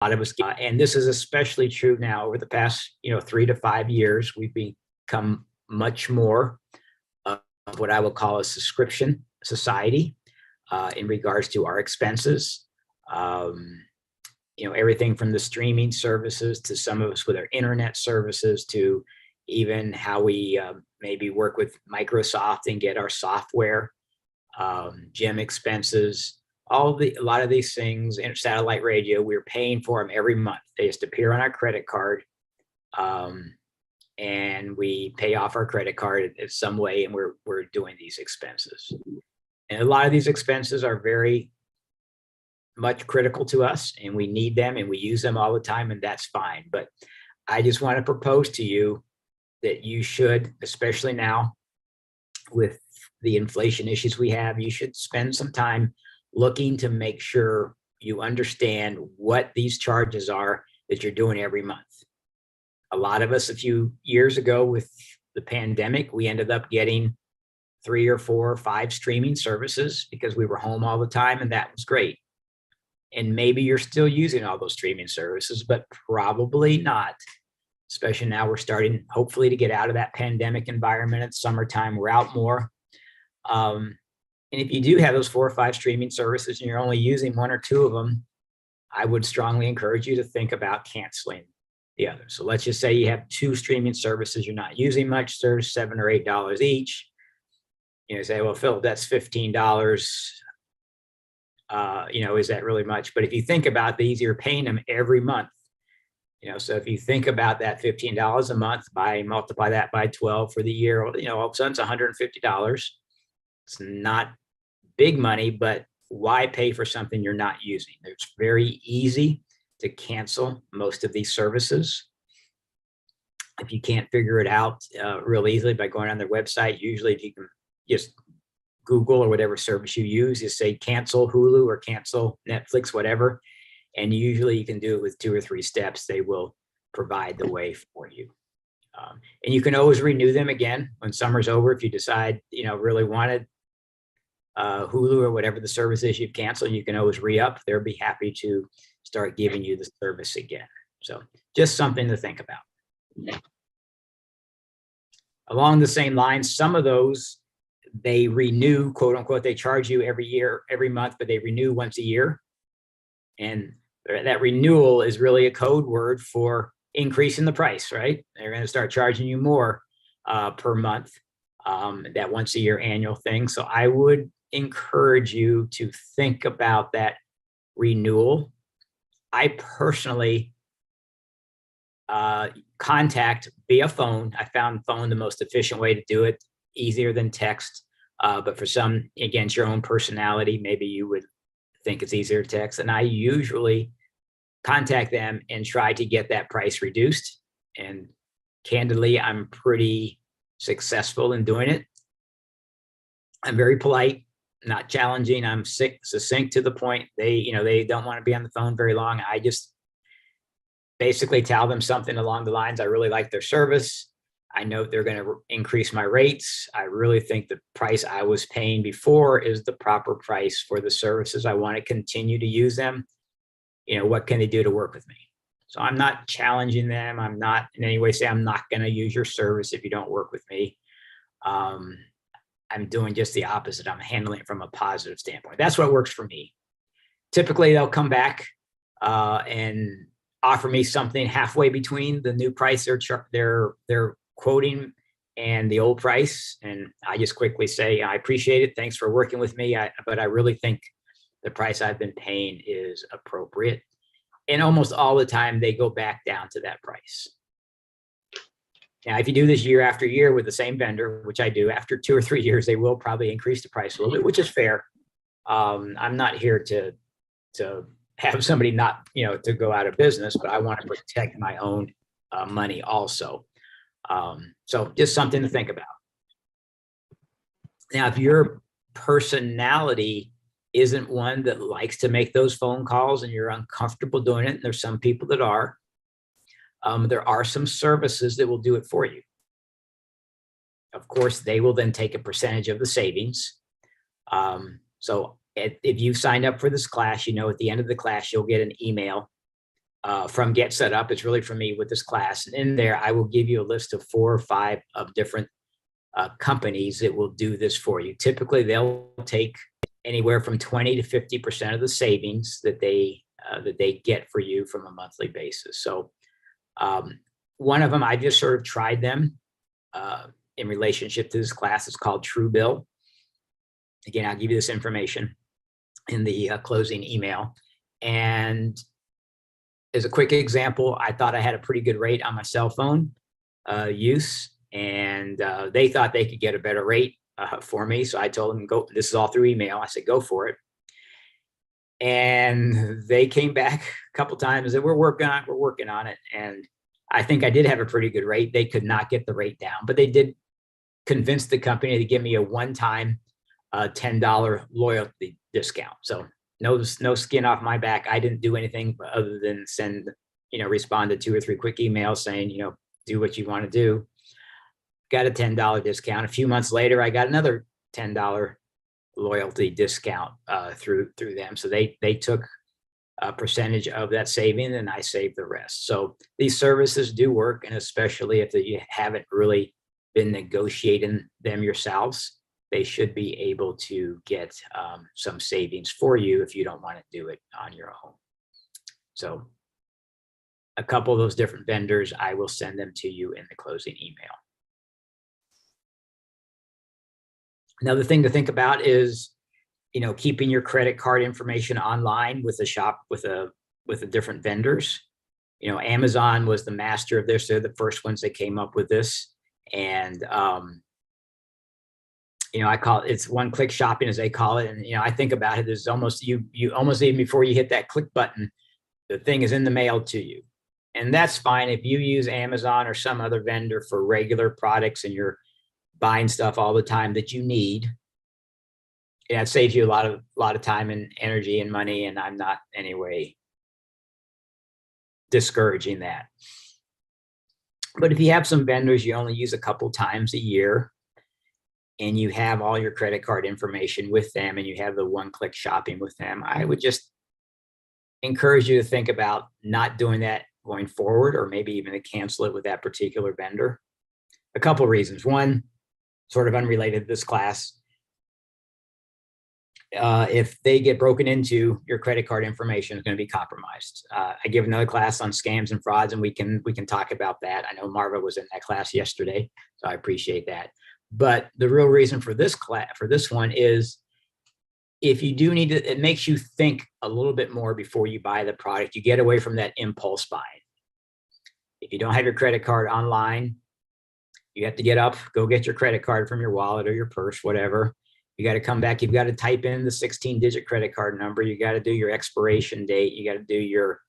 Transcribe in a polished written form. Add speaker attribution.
Speaker 1: lot of us, and this is especially true now over the past, 3 to 5 years, we've become much more of what I would call a subscription society in regards to our expenses. Um, Everything from the streaming services to some of us with our internet services to even how we maybe work with Microsoft and get our software, gym expenses, a lot of these things, and satellite radio, we're paying for them every month. They just appear on our credit card, um, and we pay off our credit card in some way, and we're doing these expenses. And a lot of these expenses are very much critical to us, and we need them, and we use them all the time, and that's fine. But I just want to propose to you that you should, especially now with the inflation issues we have, you should spend some time looking to make sure you understand what these charges are that you're doing every month. A lot of us, a few years ago with the pandemic, we ended up getting 3 or 4 or 5 streaming services because we were home all the time, and that was great. And maybe you're still using all those streaming services, but probably not, especially now we're starting hopefully to get out of that pandemic environment. It's summertime, we're out more. And if you do have those 4 or 5 streaming services and you're only using 1 or 2 of them, I would strongly encourage you to think about canceling the others. So let's just say you have 2 streaming services you're not using much, they're $7 or $8 each. You say, well, Phil, that's $15. Is that really much? But if you think about these, you're paying them every month. So if you think about that $15 a month, multiply that by 12 for the year, all of a sudden it's $150. It's not big money, but why pay for something you're not using? It's very easy to cancel most of these services. If you can't figure it out real easily by going on their website, usually if you can just Google or whatever service you use, just say cancel Hulu or cancel Netflix, whatever. And usually you can do it with 2 or 3 steps. They will provide the way for you. And you can always renew them again when summer's over. If you decide, really wanted Hulu or whatever the service is you've canceled, you can always re-up. They'll be happy to start giving you the service again. So just something to think about. Along the same lines, some of those, they renew, quote unquote, they charge you every month, but they renew once a year. And that renewal is really a code word for increasing the price, right? They're going to start charging you more per month, that once a year annual thing. So I would encourage you to think about that renewal. I personally contact via phone. I found phone the most efficient way to do it, easier than text. But for some, again, it's your own personality. Maybe you would think it's easier to text. And I usually contact them and try to get that price reduced. And candidly, I'm pretty successful in doing it. I'm very polite, not challenging. I'm succinct to the point. They don't want to be on the phone very long. I just basically tell them something along the lines, I really like their service. I know they're going to increase my rates. I really think the price I was paying before is the proper price for the services. I want to continue to use them. What can they do to work with me? So I'm not challenging them. I'm not in any way saying I'm not going to use your service if you don't work with me. I'm doing just the opposite. I'm handling it from a positive standpoint. That's what works for me. Typically, they'll come back and offer me something halfway between the new price they're quoting and the old price. And I just quickly say, I appreciate it. Thanks for working with me. But I really think the price I've been paying is appropriate. And almost all the time they go back down to that price. Now, if you do this year after year with the same vendor, which I do, after 2 or 3 years, they will probably increase the price a little bit, which is fair. I'm not here to have somebody not, to go out of business, but I want to protect my own money also. So just something to think about. Now, if your personality isn't one that likes to make those phone calls and you're uncomfortable doing it, and there's some people that are, there are some services that will do it for you. Of course, they will then take a percentage of the savings. So if you've signed up for this class, at the end of the class, you'll get an email from Get Set Up. It's really from me with this class. And in there, I will give you a list of 4 or 5 of different companies that will do this for you. Typically, they'll take anywhere from 20 to 50% of the savings that they get for you from a monthly basis. So one of them, I just sort of tried them in relationship to this class. It's called Truebill. Again, I'll give you this information in the closing email. And as a quick example, I thought I had a pretty good rate on my cell phone use, and they thought they could get a better rate for me. So I told them, go, this is all through email. I said, go for it. And they came back a couple times and said, we're working on it. And I think I did have a pretty good rate. They could not get the rate down, but they did convince the company to give me a one-time $10 loyalty discount. So no skin off my back. I didn't do anything other than respond to 2 or 3 quick emails saying, do what you want to do. Got a $10 discount. A few months later, I got another $10 loyalty discount through them. So they took a percentage of that saving and I saved the rest. So these services do work, and especially if you haven't really been negotiating them yourselves, they should be able to get some savings for you if you don't want to do it on your own. So a couple of those different vendors, I will send them to you in the closing email. Another thing to think about is, keeping your credit card information online with the different vendors. Amazon was the master of this. They're the first ones that came up with this. And, I call it, it's one-click shopping, as they call it. And, I think about it as almost, you almost even before you hit that click button, the thing is in the mail to you. And that's fine if you use Amazon or some other vendor for regular products and you're buying stuff all the time that you need. It saves you a lot of time and energy and money, and I'm not anyway discouraging that. But if you have some vendors you only use a couple times a year and you have all your credit card information with them and you have the one-click shopping with them, I would just encourage you to think about not doing that going forward, or maybe even to cancel it with that particular vendor. A couple of reasons. One, sort of unrelated to this class, if they get broken into, your credit card information is going to be compromised. I give another class on scams and frauds, and we can talk about that. I know Marva was in that class yesterday, so I appreciate that. But the real reason for this class, for this one, is if you do need to, it makes you think a little bit more before you buy the product. You get away from that impulse buying. If you don't have your credit card online, you have to get up, go get your credit card from your wallet or your purse, whatever. You got to come back. You've got to type in the 16-digit credit card number. You got to do your expiration date. You got to do your